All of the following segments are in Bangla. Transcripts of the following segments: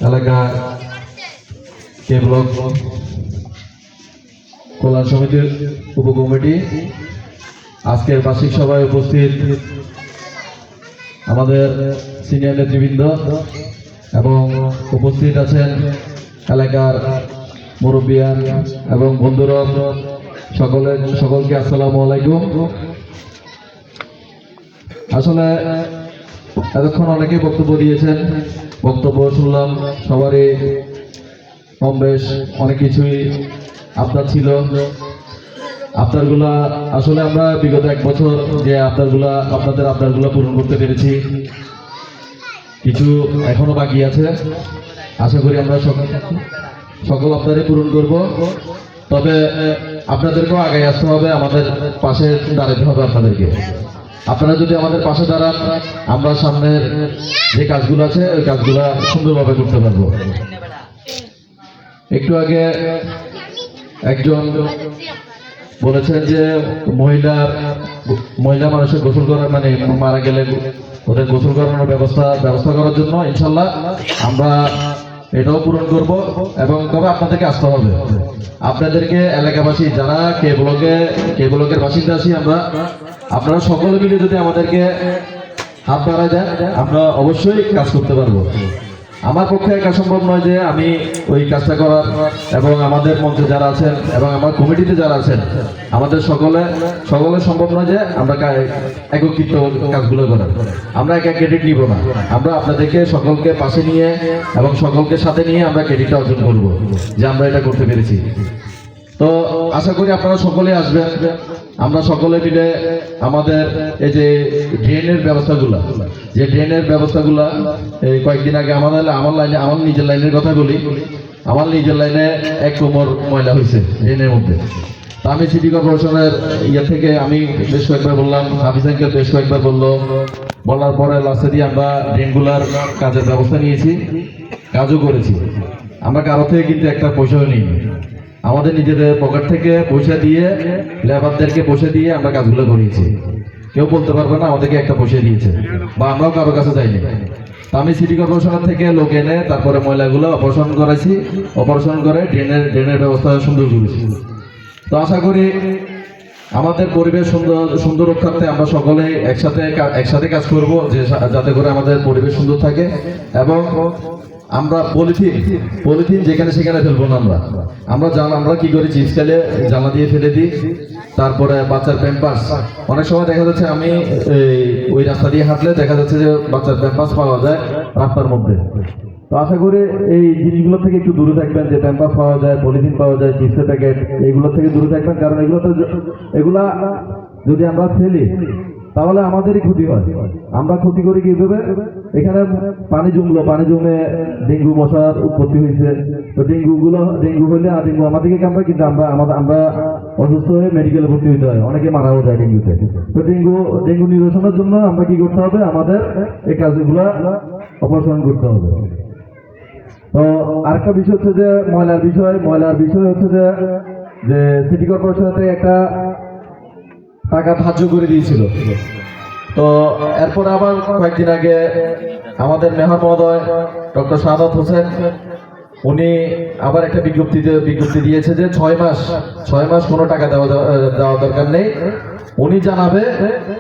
এলাকা কে ব্লক কল্যাণ সমিতির উপকমিটি আজকের বার্ষিক সভায় উপস্থিত আমাদের সিনিয়র নেতৃবৃন্দ এবং উপস্থিত আছেন এলাকার মুরব্বিয়ান এবং বন্ধুরা, সকলকে আসসালামু আলাইকুম। আসলে এতক্ষণ অনেকেই বক্তব্য দিয়েছেন, বক্তব্য শুনলাম, সবারই কম বেশ অনেক কিছুই আবদার ছিল। আবদারগুলা আসলে আমরা বিগত এক বছর যে আপনাদের আবদারগুলা পূরণ করতে পেরেছি, কিছু এখনো বাকি আছে। আশা করি আমরা সকল আবদারই পূরণ করব। তবে আপনাদেরকেও আগে আসতে হবে, আমাদের পাশে দাঁড়াতে হবে আপনাদেরকে। আপনারা যদি আমাদের পাশে দাঁড়ান, আমরা সামনের যে কাজগুলো আছে ওই কাজগুলো সুন্দরভাবে করতে পারবো। একটু আগে একজন বলেছেন যে মহিলা মানুষের গোসল করার মানে মারা গেলে ওদের গোসল করানোর ব্যবস্থা করার জন্য ইনশাল্লাহ আমরা এটাও পূরণ করব। এবং তবে আপনাদেরকে আসতে হবে, আপনাদেরকে এলাকাবাসী যারা কে ব্লকের বাসিন্দা আছি আমরা, আপনারা সকলে মিলে যদি আমাদেরকে হাত বাড়ায় দেন, আমরা অবশ্যই কাজ করতে পারবো। আমার পক্ষে একা সম্ভব নয় যে আমি ওই কাজটা করার, এবং আমাদের মঞ্চে যারা আছেন এবং আমার কমিটিতে যারা আছেন আমাদের সকলে সম্ভব নয় যে আমরা একত্রিত কাজগুলো করার। আমরা একা ক্রেডিট নিব না, আমরা আপনাদেরকে সকলকে পাশে নিয়ে এবং সকলকে সাথে নিয়ে আমরা ক্রেডিটটা অর্জন করব যে আমরা এটা করতে পেরেছি। তো আশা করি আপনারা সকলে আসবেন। আমরা সকলে মিলে আমাদের এই যে ড্রেনের ব্যবস্থাগুলা এই কয়েকদিন আগে আমার নিজের লাইনের কথা বলি। আমার নিজের লাইনে এক কোমর ময়লা হয়েছে ড্রেনের মধ্যে। তা আমি সিটি কর্পোরেশনের থেকে আমি বেশ কয়েকবার বললাম, হাফিজ আঙ্কেল বেশ কয়েকবার বলার পরে লাস্টে দিয়ে আমরা ড্রেনগুলার কাজের ব্যবস্থা নিয়েছি, কাজও করেছি। আমরা কারো থেকে কিন্তু একটা পয়সাও নিই, আমাদের নিজেদের পকেট থেকে পয়সা দিয়ে, লেবারদেরকে পয়সা দিয়ে আমরা কাজগুলো করিয়েছি। কেউ বলতে পারবে না আমাদেরকে একটা পয়সা দিয়েছে, বা আমরাও কারো কাছে যাইনি। আমি সিটি কর্পোরেশনের থেকে লোক এনে তারপরে ময়লাগুলো অপারেশন করে ড্রেনের ব্যবস্থা সুন্দর করেছি। তো আশা করি আমাদের পরিবেশ সুন্দর রক্ষার্থে আমরা সকলে একসাথে কাজ করব, যে যাতে করে আমাদের পরিবেশ সুন্দর থাকে। এবং আমরা পলিথিন যেখানে সেখানে ফেলবো না। আমরা কি করি, চিপসকালে জানলা দিয়ে ফেলে দিই। তারপরে বাচ্চার প্যাম্পার্স, অনেক সময় দেখা যাচ্ছে আমি ওই রাস্তা দিয়ে হাঁটলে দেখা যাচ্ছে যে বাচ্চার প্যাম্পার্স পাওয়া যায় রাস্তার মধ্যে। তো আশা করি এই জিনিসগুলো থেকে একটু দূরে থাকবেন, যে প্যাম্পার্স পাওয়া যায়, পলিথিন পাওয়া যায়, চিপসের প্যাকেট, এইগুলো থেকে দূরে থাকবেন। কারণ এগুলা যদি আমরা ফেলি তাহলে আমাদেরই ক্ষতি হয়। আমরা ক্ষতি করি কিভাবে, এখানে পানি জমে ডেঙ্গু মশার উৎপত্তি হয়েছে। তো ডেঙ্গু হলে ডেঙ্গু আমাদেরকে কামড়ায়, কিন্তু আমরা অসুস্থ হয়ে মেডিকেলে ভর্তি হতে হয়, অনেকে মারাও যায় ডেঙ্গুতে। তো ডেঙ্গু নিরসনের জন্য আমরা কি করতে হবে, আমাদের এই কাজগুলো অপারেশন করতে হবে। তো আরেকটা বিষয় হচ্ছে যে ময়লার বিষয় হচ্ছে যে সিটি কর্পোরেশন একটা টাকা ধার্য করে দিয়েছিল। তো এরপর আবার কয়েকদিন আগে আমাদের মেয়র মহোদয় ডক্টর শাহাদাত হোসেন উনি আবার একটা বিজ্ঞপ্তি দিয়েছে যে 6 মাস কোনো টাকা দেওয়া দরকার নেই। উনি জানাবে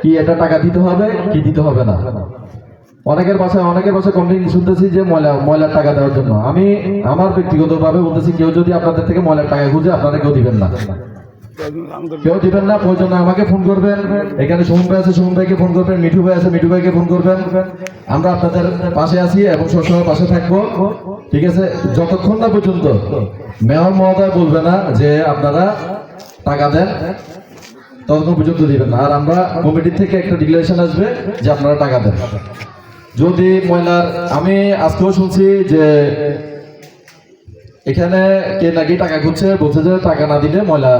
কি এটা টাকা দিতে হবে কি দিতে হবে না। অনেকের বাসায় কমপ্লেইন শুনতেছি যে ময়লার টাকা দেওয়ার জন্য। আমি আমার ব্যক্তিগতভাবে বলতেছি, কেউ যদি আপনাদের থেকে ময়লার টাকা খুঁজে, আপনারা কেউ দিবেন না, প্রয়োজন আমাকে ফোন করবেন। এখানে সুমন ভাই আছে, সুমন ভাইকে ফোন করবেন, মিঠু ভাই আছে, মিঠু ভাইকে ফোন করবেন। আমরা আপনাদের পাশে আছি এবং সবসময় পাশে থাকবো, ঠিক আছে? যতক্ষণ না পর্যন্ত মেয়র মহোদয় বলবে না যে আপনারা টাকা দেন, ততক্ষণ পর্যন্ত দিবেন না। আর আমরা কমিটির থেকে একটা ডিক্লারেশন আসবে যে আপনারা টাকা দেন। যদি ময়লার, আমি আজকেও শুনছি যে এখানে কে নাকি টাকা খুঁজছে, বলছে যে টাকা না দিলে ময়লা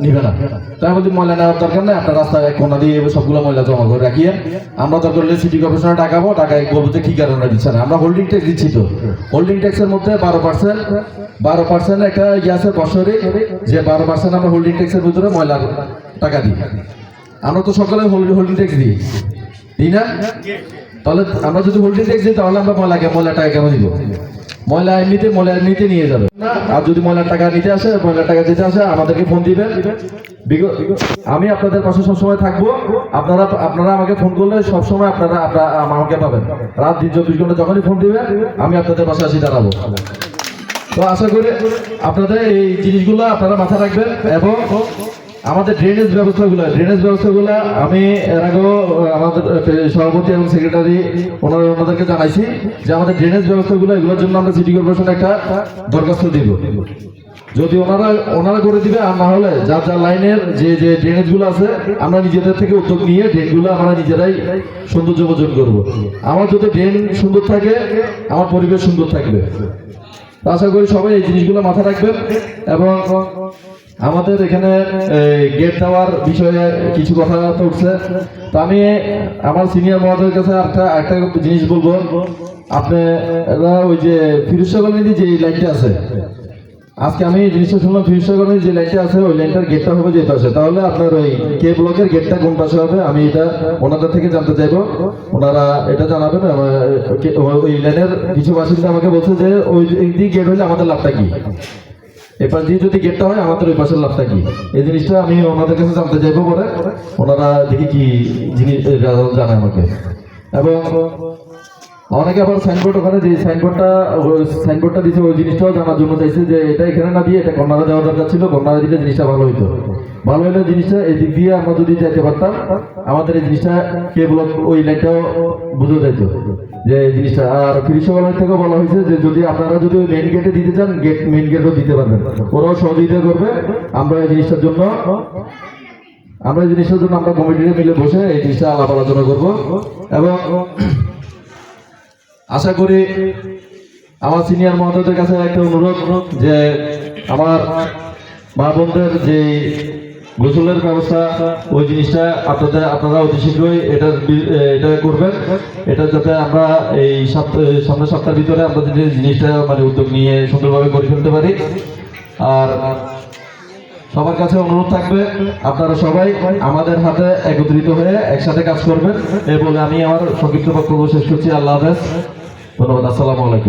নিবে না। তাই বলছি ময়লা নেওয়ার দরকার নেই, আপনার রাস্তায় এক কোনা দিয়ে সবগুলো ময়লা জমা করে রাখিয়ে আমরা দরকার হলে সিটি কর্পোরেশনে টাকাবো, টাকায় বলবো যে কি কারণে দিচ্ছে না। আমরা হোল্ডিং ট্যাক্স দিচ্ছি, তো হোল্ডিং ট্যাক্সের মধ্যে 12% একটা ইয়ে আছে বছরে, যে 12% আমরা হোল্ডিং ট্যাক্সের ভিতরে ময়লার টাকা দিই। আমরা তো সকলে হোল্ডিং ট্যাক্স দিই না? তাহলে আমরা যদি হোল্ডিং ট্যাক্স দিই তাহলে আমরা ময়লা টাকা কেন দিব? ময়লা এমনিতে নিয়ে যাবে আর যদি ময়লার টাকা নিতে আসে, ময়লার টাকা দিতে আসে, আমাদেরকে ফোন দিবেন। আমি আপনাদের পাশে সবসময় থাকবো। আপনারা আমাকে ফোন করলে সবসময় আপনারা আমাকে পাবেন। রাত দিন 24 ঘন্টা যখনই ফোন দিবেন আমি আপনাদের পাশে আসি দাঁড়াবো। তো আশা করি আপনাদের এই জিনিসগুলো আপনারা মাথায় রাখবেন। এবং আমাদের ড্রেনেজ ব্যবস্থাগুলো আমি এর আগেও আমাদের সভাপতি এবং সেক্রেটারি ওনাদেরকে জানাইছি যে আমাদের ড্রেনেজ ব্যবস্থাগুলো এগুলোর জন্য আমরা সিটি কর্পোরেশন একটা দরখাস্ত দিব। যদি ওনারা করে দিবে, আর না হলে যার লাইনের যে ড্রেনেজগুলো আছে আমরা নিজেদের থেকে উদ্যোগ নিয়ে ড্রেনগুলো আমরা নিজেরাই সৌন্দর্য বর্জন করব। আমার যদি ড্রেন সুন্দর থাকে আমার পরিবেশ সুন্দর থাকবে। আশা করি সবাই এই জিনিসগুলো মাথায় রাখবেন। এবং আমাদের এখানে গেট দেওয়ার বিষয়ে কিছু কথা তো উঠছে। তো আমি আমার সিনিয়র মহোদয়ের কাছে একটা জিনিস বলবো, আপনারা ওই যে ফিরোজ শাহ কলোনি যে লাইনটা আছে, আজকে আমি এই জিনিসটা শুনলাম ফিরোজ শাহ কলোনি যে লাইনটা আছে ওই লাইনটার গেটটা হবে যে পাশে, তাহলে আপনার ওই কে ব্লকের গেটটা কোন পাশে হবে আমি এটা ওনাদের থেকে জানতে চাইবো। ওনারা এটা জানাবেন। ওই লাইনের কিছু বাসিন্দা আমাকে বলছে যে ওই দিক গেট হলে আমাদের লাভটা কি, এবার দিয়ে যদি গেটটা হয় আমাদের ওই পাশের লাভটা কি, এই জিনিসটা আমি ওনাদের কাছে জানতে চাইবো। পরে ওনারা দেখি কি জিনিস জানায় আমাকে। এবং অনেকে আবার সাইনবোর্ড, ওখানে যে সাইনবোর্ডটা দিয়েছে ওই জিনিসটাও জানার জন্য চাইছে যে এটা এখানে না দিয়ে এটা কর্নারে দেওয়া দরকার ছিল, কর্নারে দিলে জিনিসটা ভালো হইতো। ভালো হলে জিনিসটা এই দিক দিয়ে আমরা যদি যাইতে পারতাম আমাদের এই জিনিসটা কে ব্লক ওই লাইনটাও বুঝে যাইতো যে এই জিনিসটা। আর ফিরোজ শাহ কলোনি থেকেও বলা হয়েছে যে যদি আপনারা যদি মেইন গেটে দিতে চান মেইন গেটও দিতে পারবেন, ওরাও সহযোগিতা করবে। আমরা এই জিনিসটার জন্য আমরা কমিটিতে মিলে বসে এই জিনিসটা আলাপ আলোচনা করবো। এবং আশা করি আমার সিনিয়র মহোদয়দের কাছে একটা অনুরোধ যে আমার মা বোনদের যে গোসলের ব্যবস্থা ওই জিনিসটা আপনারা অতি শীঘ্রই এটা করবেন। এটা যাতে আমরা এই সামনের সপ্তাহের ভিতরে আমরা যদি জিনিসটা মানে উদ্যোগ নিয়ে সুন্দরভাবে করে ফেলতে পারি। আর সবার কাছে অনুরোধ থাকবে আপনারা সবাই আমাদের হাতে একত্রিত হয়ে একসাথে কাজ করবেন। এই বলে আমি আমার সংক্ষিপ্ত বক্তব্য শেষ করছি। আল্লাহ হাফেজ, ধন্যবাদ, আসসালামু আলাইকুম।